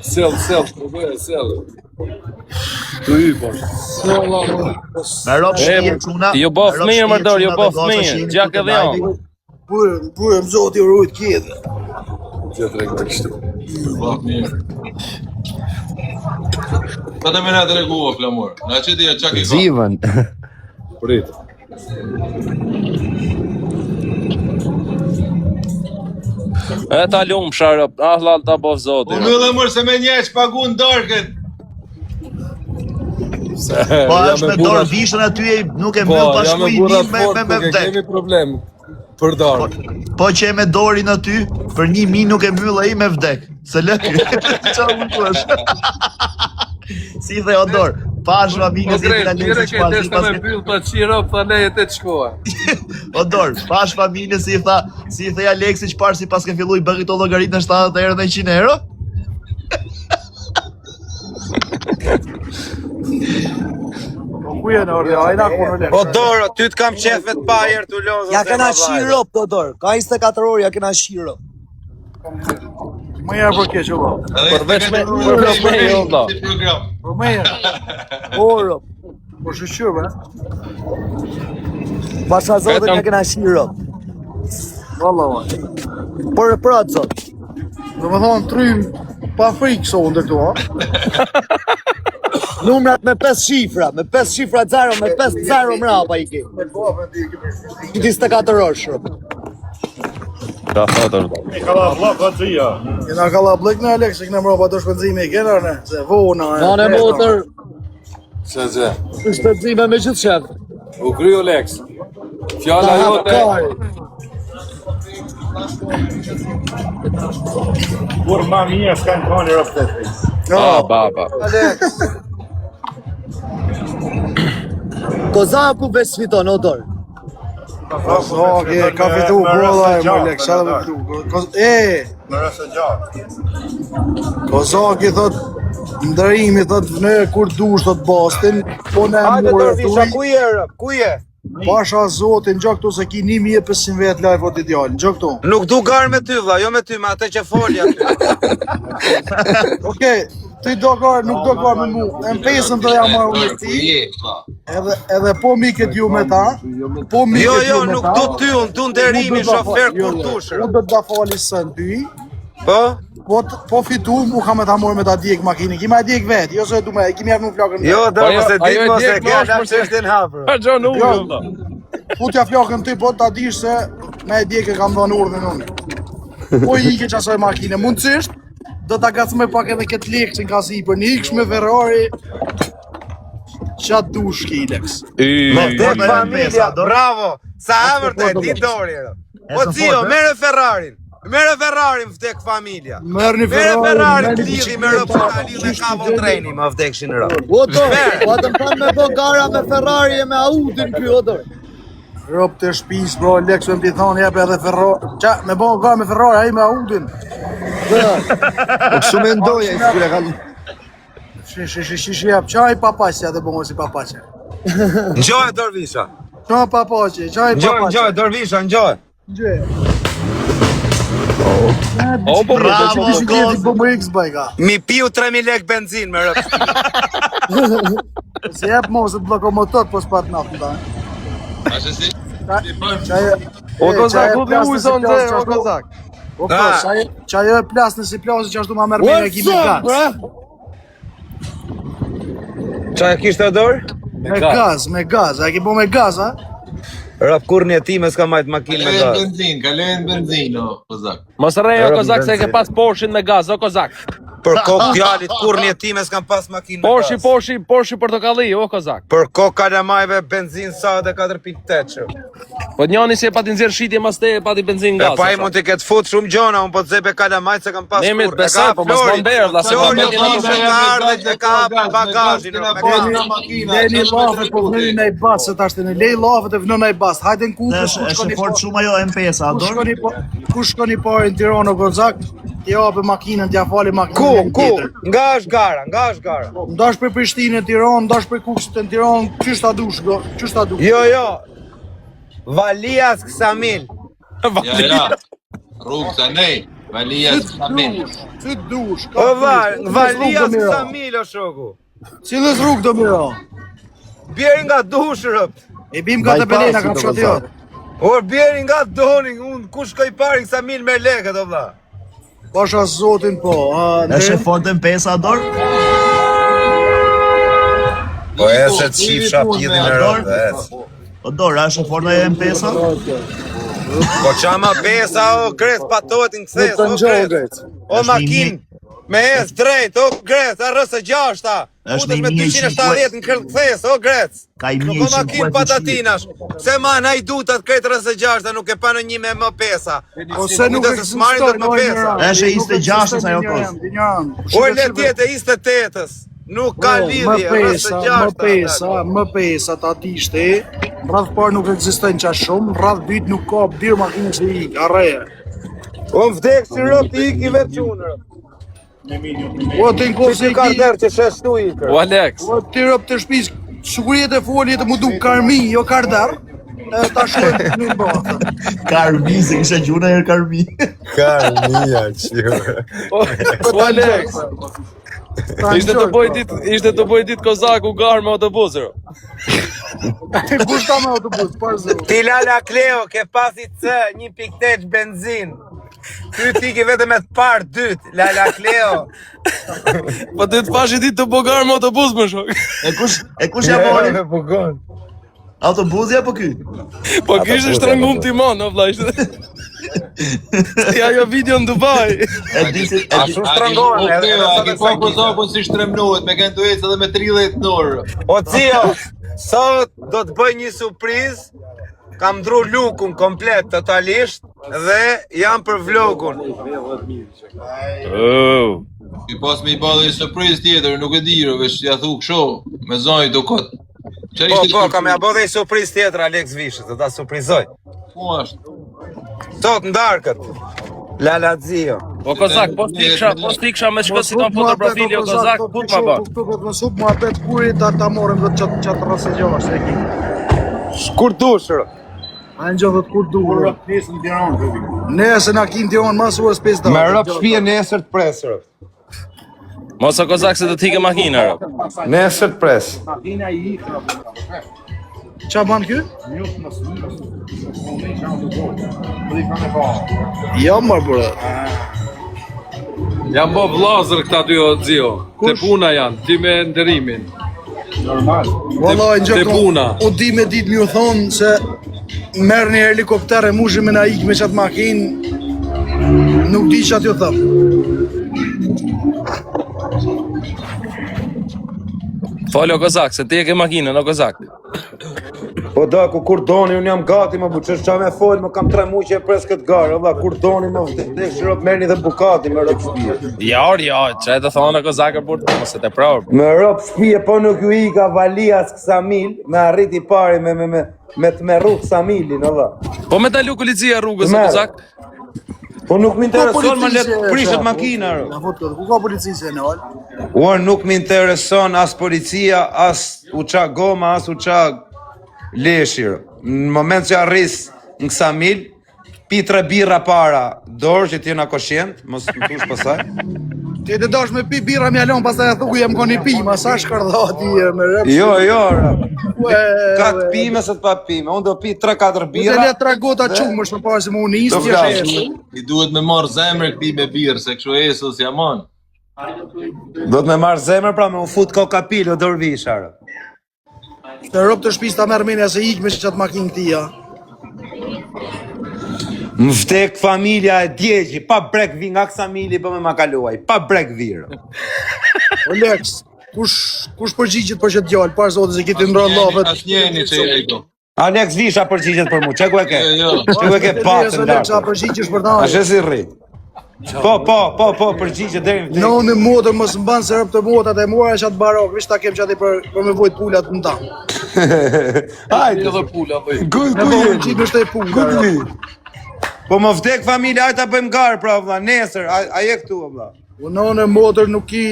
Sell, sell. Të hypa. Me rob shpije çuna. Jo bof mirë më dorë, jo bof mirë. Gjak edhe janë. Burëm zoti rujt kjedhe. Që të regoj kështu. Bof mirë. Ta të mena të regua, flamur. Na që t'ja qak i ka. Zivën. Prit. E ta lumë sharëp, lal ta bof zoti. Po mëllë mërë se me njeq pagun darkën. Po është me dorë vishën aty nuk e mbyll bashkuimin me vdek. Kemi problem për darkë. Po që e me dorin aty, për 1.000 nuk e mbyll ai me vdek. Se lë. Çfarë mund të thuash? Si the Odor, pash familjen e Aleksit Çparsi pas me byll pa çirop tha leje te të shkoa. Odor, pash familjen si the Aleksit Çparsi pas ke filluar bëri to llogarit në 70 euro dhe 100 euro. Odor, ty të kam qefet pa herë të lozë. Ja kena shirop, Odor. Ka 24 orë, ja kena shirop. Më ja për keq olla. Përveç me olla. Po më ja. Oro. Po shqyr be. Pasha zotin ja kena shirop. Valla. Për atë zot. Domethënë trym pa frikë son këtu, ha. Numrat me 5 shifra, me 5 shifra 0, me 5 0 mrapa i ke. 24 orë shumë. Ka fatër. Kena kalla blek në Alex, kena mrapa do shpenzime i kena ne, se vona. Në motor. Se. Shpenzime me gjithë shef. U kryo Lex. Fjala jote. Kur ma mia s'kan koni roftet. Baba. Kozaku veç fiton, Odor. Ka fitu brolla e Alex, sa do fitu. Në rrasë gjatë. Kozaki thot ndërimi thot në kur dush thot Bastin, po ne morë tuj. Ku je? Pasha zotin gjak këtu se ki 1500 vet live ot ideal, gjak këtu. Nuk du garë me ty vlla, jo me ty, me atë që folja ty. Okej, ti do garë, nuk do garë me mu. M5-ën do jam marrë me ti. Edhe po mikët ju me ta. Po mikët Jo, ju me nuk ta. du ty, unë du nderimi shofer kur dushër. Unë do t'da fali sën ty. Po? Po fitu, mu ka me ta morë me ta djek makini. Ki ma djek vet, jo se du me, ki mjef nuk flakën. Jo, do mos e dik mos e ke, da që është në hapër. Ha John Ugo. Futja flakën ty, po ta dish se me djek e kam dhënë urdhën unë. Po i ke qasoj makine, mundësisht, do ta gacmoj pak edhe këtë lekë që n'ka si për një iksh me Ferrari. Qa dush ki Lex. Me vdek familja, bravo. Sa vërtet, di dori. Po cio, mere Ferrarin. Mere Ferrarin vdek familja. Merë një Mere Ferrari. Ferrarin lidhi me rëpëtali dhe kavo treni më vdekshin rë. Odor, po të më thanë me bo gara me Ferrari e me Audin ky, Odor. Rop të shpis, bro, Lex me mbi thonë jep edhe Ferrari. Qa, me bo gara me Ferrari, aji me Audin. Po kështu mendoja i kur e kanë. Shish jep, qa i papasja dhe bo si papasja. Ngjoj Dorvisha. Qa papasja, qa i papasja. Ngjoj Dorvisha, ngjoj. Po Bravo, Goz. Po më X bajka. Mi piu 3000 lek benzin me rëpë. Se jep mos të bloko motor, po s'pat naftë ta. Ashtë si? O Kozak, ku dhe ujëson dhe, o Kozak. O po, qa jo e plasnë si plasë që ashtu ma mërë me e kimi gaz. Qa e kishtë të dorë? Me gaz, a ki po me gaz, a? Rap kur një time s'ka majtë makinë me gaz. Kalojen benzin, o Kozak. Mos rrej o Kozak se ke pas Porsche me gaz, o Kozak. Për kokë djalit kur një time s'kam pas makinë me gaz. Porsche portokalli, o Kozak. Për kokë kalamajve benzin sa dhe 4.8 që. Po njani si e pati nxjerr shitje mas te e pati benzin E gaz. pa i mund t'i ketë fut shumë gjona, unë po t'zebe kalamajt se kam pas Nemi kur. besoj, po mos më mberë, vlla, se Flori po o kishë të ardhe që ka bagajin. Lejni lafet po vënë në i bas, se tashtë në lej lafet e vënë në i bas. Hajde në kupë, Është fort shumë ajo M5-a, Odor. ku shkoni parë në Tiranë o Kozak, t'ja hape makinën, t'ja fali makinën Ku? Nga është gara. Ndash për Prishtinë në Tiranë, ndash për Kukësit në Tiranë, qysh ta dush, qysh ta dush. Jo. Valias Ksamil. Ja, rrugë të nej. Valijas Samil. Ty dush. O Valijas Samil o shoku. Cilës rrugë do miro? Bjeri nga dush rëpt. E bim ka të pelena ka fshat jot. O bjeri nga doni, unë ku shkoj pari Samil me lekët o vlla. Pasha zotin po. Është fortën pesa Ador? Po e se të shifsha pjidhin e rëpt. Ador, është fortën e pesa? Po qama pesa o gres patotin këthes o gres. O makin me es drejt o gres, a rësë gjashta. Utesh me 270 në këthes o gres. Nuk o makin patatinash. Se ma na i dutat kretë rësë gjashta nuk e pa në një me më pesa. Ose nuk e s'marin më pesa. Është 26 ajo kos. O le tjetë e 28-ës. Nuk ka lidhje, rësë gjashta. Më pesa ta tishte. Radh parë nuk ekzistojnë qa shumë, radh dytë nuk ka birë makinë që i arreje. O më vdek si rëpt i ki vetë qunë rëpt. O të në kohë se i ka derë që sheshtu i kërë. O Alex. O të rëpt të shpis, shukurijet e folje të mu du karmi, jo kardar. Ta shojnë në bëtë. Karmi, se kisha gjuna e karmi. Karmia që. O Alex. Ishte të bëj ditë Kozaku garë me autobusër. Kush ta me autobus, parë zërë. Ti Lala Kleo, ke pasi C, 1.8 benzin. Ty ti ke vetëm e të parë dytë, Lala Kleo. Po të pashi ditë të bëj garë me autobus më shok. E kush ja bori? Autobusi apo ky? Po ky ishte shtrëngum timon, o vlla ishte. Si ajo video në Dubai. E di se Ashtu shtrëngohen edhe A ke pa Kozakun si shtremnohet me kënë duhet edhe me 30 norë. O Cio, sot do të bëj një surprizë. Kam ndru lukun komplet totalisht dhe jam për vlogun. Ki pas me i ba dhe i surprise tjetër, nuk e diro, vesh ja thu kësho, me zonjë do kotë. Po, kam ja bë dhe i surprizë tjetër Alex Vishit, do ta surprizoj. Po ashtë. Sot ndarkët. Lala Zio. Po Kozak, po stiksha me shko si ton fotoprofili o Kozak, ku t'ma ba? Këtu po të mësup më apet kuri ta morim dhe qatë rase gjosh e ki. Kur dushër. A në gjodhët kur duhur. Nese na kim Tiran mas urës 5 Me rëp shpije nesër të presër. Mos o Kozak se të t'ike makina, rëp. Nesër të pres. Qa ban kjo? Jam marë bërë. Jam bo vllazër këta dy o Zio. Te puna janë, ti me nderimin. Vallaj në Te puna. gjëtë, o di me ditë mi u thonë se merë një helikopter e mushim me na ikë me qatë makinë, nuk di që atë jo thëmë. Falë o Kozak, se ti e ke makinën o Kozak. Po da, kur doni, unë jam gati më buqesh qa me folë, më kam 3 muaj që e pres këtë garë, Allah, kur doni më vdek shërop merni dhe bukati me rëp shpije. Ja, që e të thonë o Kozak e burë, mos e të prorë. Me rëp shpije, po nuk ju i ka Valijas Ksamil, me arriti pari me të meru Ksamilin, Allah. Po me talu policia rrugës o Kozak? Po nuk më intereson më letë prishet makina, rë. Na fotë këtë, ku ka policisë e në olë? Unë nuk më intereson as policia, as uqa goma, as uqa leshirë. Në moment që arris në Ksamil, pi 3 birra para dorë që t'jena koshjent, mos më tush pasaj. Ti të dash me pi bira mjalon, pasaj e thuku jem koni pi, ma sa shkardhati me rëpë. Jo, ka të pime se të pa pime, unë do pi 3-4 birra. Ose le 3 gota qumë është më parë se më unë istë që I duhet me marrë zemër këti me birë, se kështu esos jamon. Do të me marrë zemër pra me unë fut koka pilë o dorvisharë. të rëpë të shpis ta merë menja se ikë me që qatë makinë tia. Më vdek familja e djegji, pa brek vi nga Ksamili për me ma kaluaj, pa brek virë. O Lex, kush përgjigjet për që t'jallë, parë zotë se kiti ndronë lafet. As njeni që e do. Alex Visha përgjigjet për mu, që ku e ke? Që ku e ke patë në Lex, a darë? përgjigjesh për ta. A shë si rri? Po, përgjigjet deri më Në unë motër mos mbanë se rëpë të motat e mora qatë barok, vish ta kem qati për me vojt pullat në ta. Hajde, Edhe pula, po. ku E po jeni? qitë nështë e pulla. Po më vdek familja, ajta bëjmë garë pra vla, nesër, a je këtu vla. Në unë motër nuk i...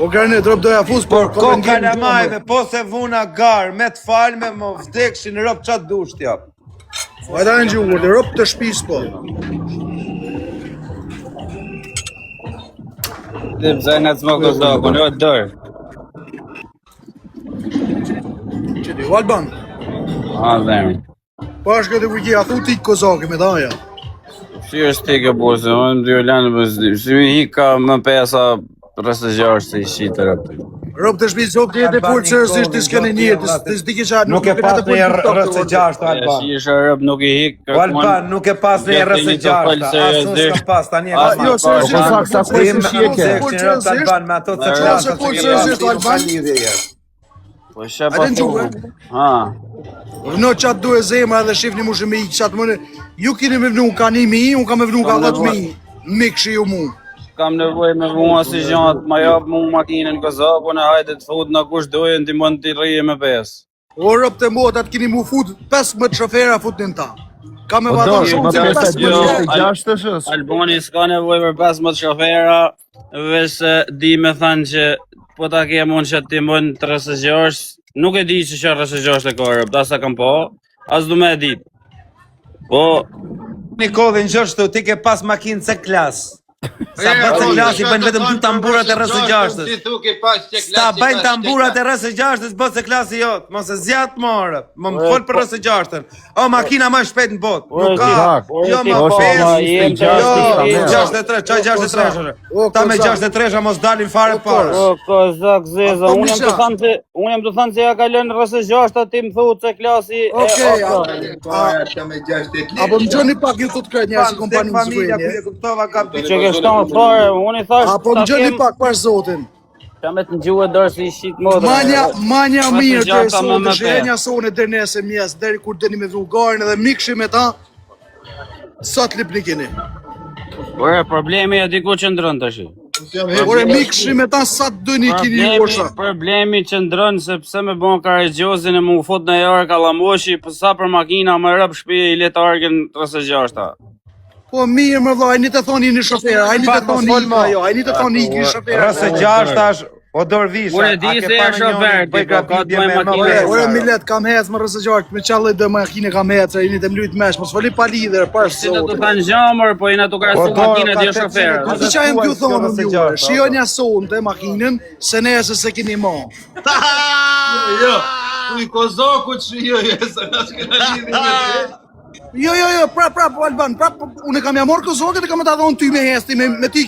O garnet, rëpë doja fus, Por ko kalamajve, po se vuna garë, me të falme, më vdekshin rëpë qatë dusht jap. Po e da në gjuhur, dhe rëpë të shpis po. ti pse na të smoko zakon, jo dorë. Qëti, Alban, Dhemi. pashka të vëgje, a thu ti kozake me dhaja. Si është ti ke bose, unë dy lanë bëzdi. Si mi hika më pesa rrësë 6 se i shqitër atë. Rob të shpi zop të jetë e full seriozisht të s'kene njëtë, të s'di ke qatë. Nuk e pas një rrësë 6 Alban. Si isha rëb nuk i hik. Alban, nuk e pas një rrësë 6 asun s'ka pas, tani e pas. Jo, seriozisht, sa kuesin shjeke. Alban, me ato të klasë full seriozisht, Alban. Po isha A të nxuhe? Ha. Në qatë du e zemra dhe shifni mu shë me i qatë mëne. Ju kini me vnu ka 1.000, unë ka me vnu ka 10.000. Mikë ju mu. Kam nevoj me vua si gjatë, ma japë mu makinën këzapon e hajde të fut në kush dojë në timon të rije me 5. O rëp të motat kini mu fut 15 shofera futin ta. Ka me vadon shumë se 15. Albani s'ka nevoj për 15 shofera, veç di me thanë që po ta ke mund që timon të rësëgjash, nuk e di që që rësëgjash e ka rëp, da sa kam po, as du me e dit. Po... Nikodin gjështu, ti ke pas makinë C klasë. Sa bëtë C klasë i bëjnë vetëm 2 tamburat e rrësë 6-ës. Sta bëjnë tamburat e rrësë 6-ës, bëtë C klasë i jotë. Mos e zjatë morë, më folë për rrësë 6-ën. O, makina më shpejt në botë. Nuk ka, jo më 5, jo, 63, qaj 63. Ta me 63 mos dalin fare parë. O, kozak zeza, unë jem të thënë se ja ka lënë rrësë 6-ët, ti më thu C klasë i... Apo më gjoni pak ju të kretë një si kompani më zbëjnë. Shtonë fare, unë i thash... Apo më gjoni pak për zotin. Qa me të gjuhë dorë si i shqit modra. Manja mirë të e sotë, shenja sonë e dërnese mjesë, deri kur deni me vrugarin edhe mikshi me ta, sot lip një kini. Ore, problemi e diku që ndronë të shi. Ore, mikshi me ta, sa të dëni kini një posha. Problemi që ndronë, sepse me bon karajgjozin e mu fut në jarë kalamoshi, pësa për makina më rëp shpi i letë argën rësë 6-ta. Po mirë më vla, hajni të thoni një shofera, hajni të thoni një jo, hajni të thoni një shofera. Rrësë 6 Odor Visha. Ure di se e shofer, ti ka të bëjmë makinë. Ore Milet, kam hec më rrësë 6, me qallë dhe makinë kam hec, jeni të mlujt mesh, mos foli pa lidher, pa Si të të thanë gjamër, po jena të krasu makinë dhe jo shofer. Po të qa jem t'ju thonë më juve, shion një sonë të makinën, se nese se kini ma. Jo, uj kozoku që shijoj, se në shkëna lidhë. Jo, prap, Alban, unë kam ja morë këzoket e kam ta dhonë ty me hesti, me ti,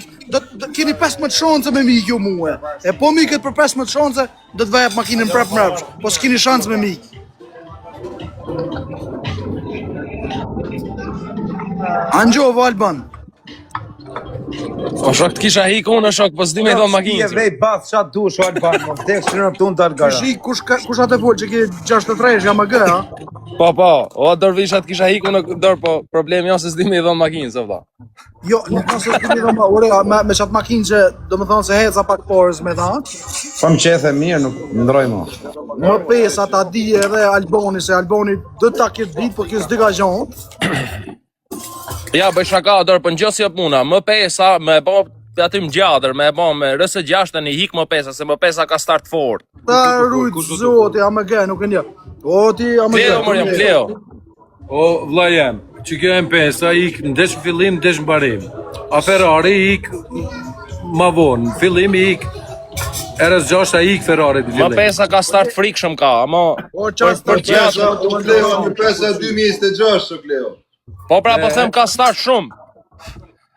keni 15 shanse me mi kjo muhe. E po mi këtë për 15 shanse, do të vajap makinën prap mrapsh, po s'kini shanse me mi. Angjova, Alban. O shok të kisha hik unë shok, po s'di me i thonë makinë. Si e vej bath qatë dush, Alban, më vdek që në pëtun të algara. Kush atë folë që ki 63 nga më gë, ha? Po, o Dorvisha të kisha hik unë dorë, po problemi jo se s'di me i thonë makinë, se vda. Jo, nuk nëse s'di me i thonë, ore, me qatë makinë që do më thonë se heca pak porës me ta. Po më qethe mirë, nuk ndroj më. Më pesa ta di edhe Albani, se Albani do ta këtë ditë, po kjo s'di ka gjanë. Ja, bëj shaka, dorë, për në gjësë jop muna, më pesa, me bo aty më gjadër, me bo me rësë 6 një hik më pesa, se më pesa ka start fort. Ta rujtë zoti, a më gë, nuk e një. O, ti, a më gë. Kleo, mërjam, Kleo. O, vla jem, që kjo M5 ik ndesh fillim, ndesh mbarim. A Ferrari ik ma vonë, fillim ik RS6 ik Ferrari të Më fillim. pesa ka start frikshëm ka, ama... O, qatë për Qesha, u Kleo, në pesa 2026, o Kleo. Po pra, po them ka start shumë.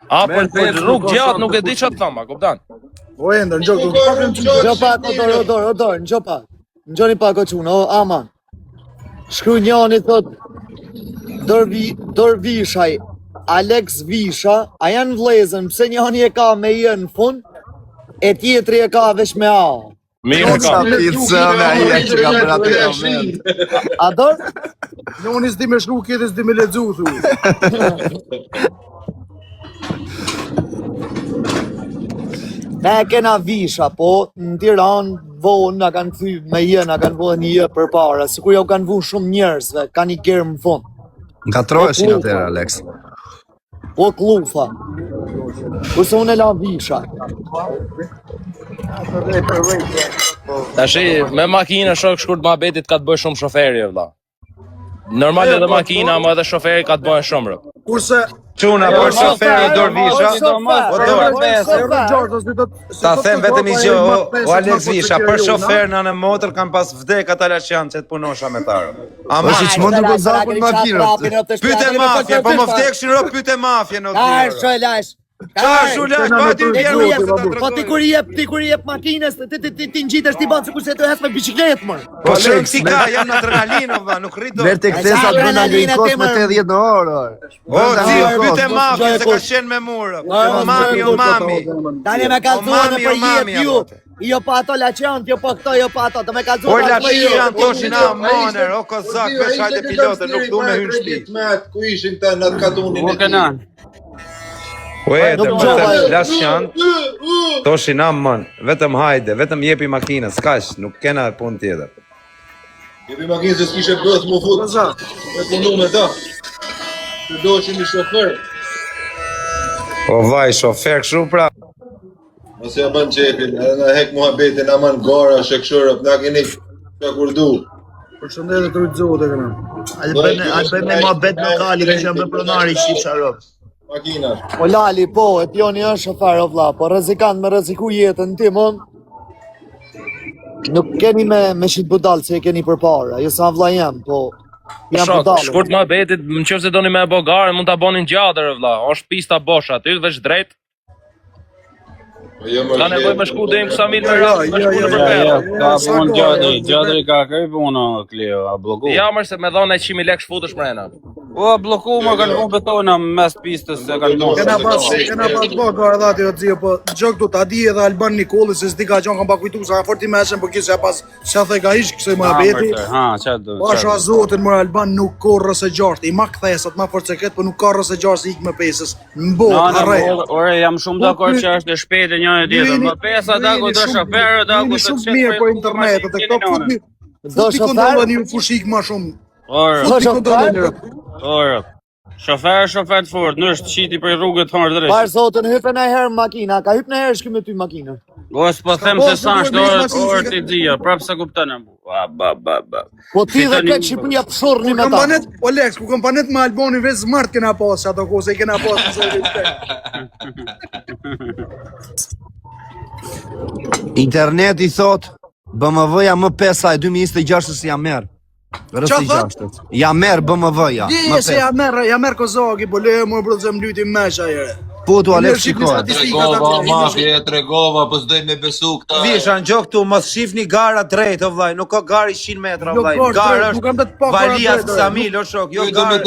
A, për rrugë gjatë nuk e di që të thama, kuptan? O, endër, në gjokë. Gjo pak, odor, në gjo pak. Në gjoni pak o qunë, o, aman. Shkru njani thot, Dorvishaj, Alex Visha, a janë vlezën, pse njani e ka me i në fund, e tjetri e ka vesh me a. Mirë ka. Pizza me aje që ka për aty e moment. A dor? Në unë s'di me shkru, kjetë s'di me ledzu, thu. Ne kena Visha, po në Tiran vonë nga kanë thy me jë, nga kanë vonë një jë për para, si kur jo kanë vu shumë njerëzve, ka një kërë më fund. Nga troeshin atëra, Alex. Po klufa. Kurse unë e la Visha. Tashi, me makina shok shkurt ma betit ka të bëj shumë shoferi, vla. Normal edhe makina, ma edhe shoferi ka të bëj shumë rë. Kurse, Çuna për shoferë Dorvisha. Ta them vetëm i që o Alex Visha, për shoferë në motor kam pas vdek ata laçan që të punosha me tarë. Ama Si çmund të zakun makinat. pyete mafje, po më vdekshin ro pyete mafje në Lash, Dorë. lash. Çfarë shulash, pa ti vjen. Po ti kur jep makinës, ti ngjitesh ti bën sikur se të hes me biçikletë më. Po shëm si ka, jam në adrenalinë valla, nuk rrit dot. Ver tek Tesa të bëna një kost me 80 në orë. O ti pyete mafje se ka qenë me murë. O mami, o mami. Tani më kallzuan për jetë ju. Jo pa ato laçant, jo pa këto, jo pa ato, të më kallzuan. O laçan toshin na moner, o kozak, vesh hajde pilotë, nuk du me hyrë në shtëpi. Ku ishin të në katunin Po kenan. Ue, të më të laçan, toshin na mon, vetëm hajde, vetëm jepi makinës, kaq, nuk kena punë tjetër. Jepi makinë se s'kishe bëth mu fut. E punu me ta. Të doqin një shofer. O vaj, shofer kështu pra. Ose ja bën qepin, edhe na hek muhabetin, na man gara, shekshërëp, na keni ka kur du. Përshëndetje të rujtëzohet e këna. Albën me mohabet lokali që jam me pronari shifsha rop. Makina. O Lali, po, e Tioni është shofer o vlla, po rrezikant me rreziku jetën timon. Nuk keni me shit budal se e keni përpara, jo sa vlla jam, po jam Shok, budal. shkurt më betit, nëse doni me bogar, mund ta bënin gjatër vlla. Është pista bosh aty, veç drejt. Ka nevojë me shku deri në Samil me radhë, me shku në përpera. Ka punë gjatëri ka kërë punë, Kleo, a bloku. Ja mërë se me dhona 100.000 lekë shfutesh mrena. Po, bloku më kanë punë betona mes pistës se kanë punë. Kena pas po garadati o xhio, po gjok tu ta di edhe Alban Nikolli se s'di ka qenë kam pa kujtu sa forti mëshën, por kisha pas sa the ka ish kësaj muhabeti. Ha, çfarë do? Pasha zotin më Alban nuk korrë së gjatë, i ma kthesat, ma forceket, po nuk korrë së gjatë se ik me pesës. Mbo, harre. Ore, jam shumë dakord që është e shpejtë e njëri tjetër. Më pesa dago do shoferë, dago të shumë mirë për internetet, e këto futbi. Do shofer? Një fushik më shumë. Ore, Do shofer? ore. Shofer të fort, nështë qiti për rrugët thonë drejt. Parë zotën hype në herë makina, ka hyp në herë shky me ty makina. O, s'po them se sa është orë t'i dhja, prapë se kuptën e mu. Ba. Po ti dhe këtë Shqipëria pëshurni me ta. Kampanet, Olex, ku kampanet me Albani veç smart kena pas ato kohë, se kena pas në Interneti thot BMW-ja M5-a e 2026 ja merr. Rësi 6. Ja merr BMW-ja. Dije se ja merr Kozaki, po le më brozëm lyti mesh ajere. Po tu Alex shikoj. Tregova mafje, tregova, po s'dojnë me besu këta. Visha në gjok tu, mos shifni gara drejt, o vllaj, nuk ka gari 100 metra, o vllaj. Gara është Valias Samil, o shok, jo gara.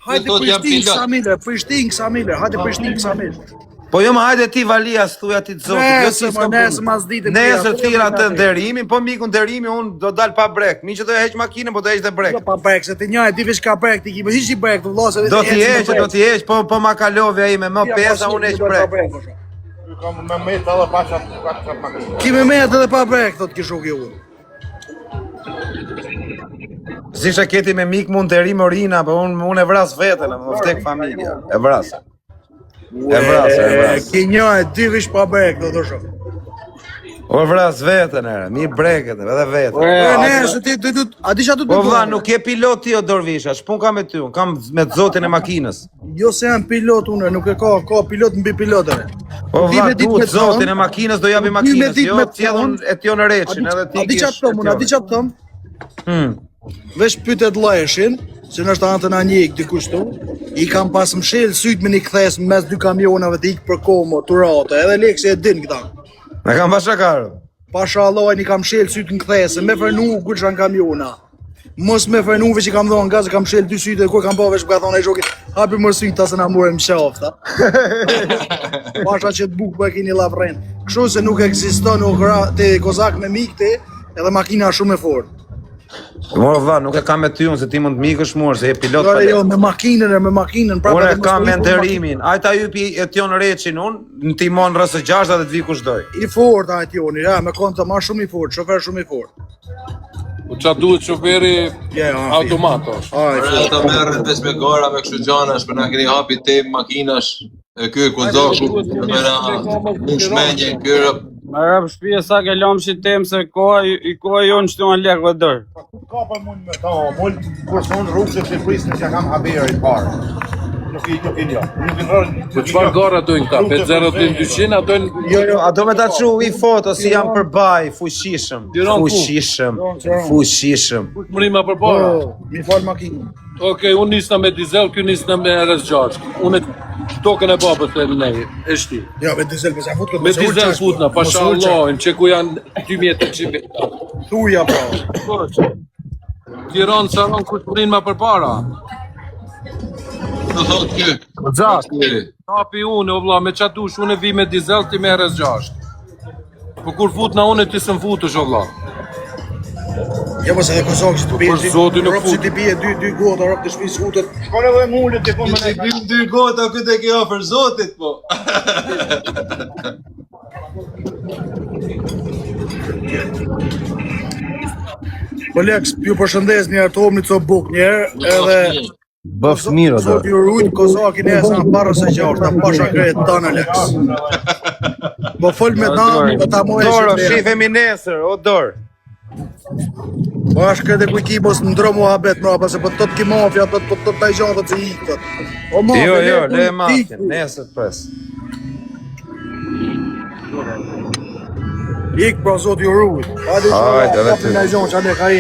Hajde Prishtinë Samile, hajde Prishtinë Samile. Po jo më hajde ti Valias, thuja ti të zotit. Nesër mas ditën. Nesër thira të nderimin, po miku nderimi unë do dal pa brek. Mi që do heq makinën, po do heq dhe brek. Jo pa brek, se ti njëjë di veç ka brek, ti ki hiç i brek, të vllazë. Do t'i heq, po ma kalove ai me më pesa unë heq brek. Kam me metë edhe pasha të makinë. Ki me metë edhe pa brek, thot kishu ki unë. Si shaketi me mik mund nderim orina, po unë e vras veten, më vdek familja. E vras. Ki njëjë di veç pa brek, do të shoh. O vras veten ere, mi breket edhe veten. Nëse ti do a di çfarë do të Po vlla, nuk je pilot ti o Dorvisha, s'pun kam me ty, unë kam me zotin e makinës. Jo se jam pilot unë, nuk e ka pilot mbi pilotëve. Po vlla, duhet zotin e makinës do japi makinës, jo t'jedhun e tjon Reçin, edhe ti. A di çfarë thom? Vesh pytet llajshin, se në është antën a njek dikush tu, i kam pas mshel syt me një kthes mes dy kamionave të ik për komo, turate, edhe lekse e din këta. Me kam pashakarë. Pasha Allahajn i kam shel syt në kthese, me frenu gulshan kamiona. Mos me frenu veç i kam dhënë gaz, kam shel dy sytë, kur kam pa veç ka thonë ai shoki, hapi më syt ta se na morëm qafta. Pasha që të buk po e keni lavren. Kështu se nuk ekziston te kozak me mikte, edhe makina shumë e fortë. Moro vlla, nuk e kam me ty unë se ti mund të mikësh mor se je pilot pa. Jo, me makinën, prapë. Ora kam me nderimin. Ai ta hypi e tjon Reçin unë, në timon rrës 6 dhe të vi kush doj. I fort ai tioni, ja, me konta më shumë i fort, shofer shumë i fort. Po qa duhet shoferi automat është. Ata merren 5 me gara me kështu gjanash, për na keni hapi tem makinash. E ky Kozaku me na shmenje kërë. Më rap shtëpia sa ke lëmshi tem se koha jonë çton lekë dër. Kapën mund me ta mull, kur son rrugës e Shqipërisë nëse kam haberi parë. Nuk i jo. Nuk i rrën. Po çfarë gara dojnë këta? 50200 ato Jo, a do me ta çu i foto si jam përbaj, fuqishëm. Fuqishëm. mrima përpara. Mi fal makinë. Okej, unë nisna me dizel, ky nisna me RS6. Unë tokën e babës e nej, e shti. Ja, me dizel, me sa fut këtë. Me dizel futna, pasha Allahin, që ku janë 2800 veta. Thuja po. Tiranë, Saran, ku të mrinë ma përpara. Të thot kë. Xhak. Kapi unë, o vlla, me qa dush, unë e vi me dizel, ti me RS6. Po kur futna unë, ti së më futush, o vlla. Ja mos edhe kozak që të bie. Për zotin e Rob fut. që të bie dy gota, rob të shpisë futet. Shkon edhe mullet të punë Se me dy gota këtë e ke ofër zotit, po. Po Lex, ju përshëndes një herë omni co buk një herë edhe Bëf mirë, zot ju rujt kozakin e sa para se gjashta, pasha krejt tonë Lex. Po fol me dam, do ta mojë Doro, shumë. shifemi nesër, o Dor. Po është këtë kuj mos në ndro muhabet më pas se po tot ki mafja, tot taj gjatë të ikët. O mafja, Jo, le mafja, nesër pres. Ik pra zot ju rujt. Hajde, edhe ty. Hajde, edhe ty.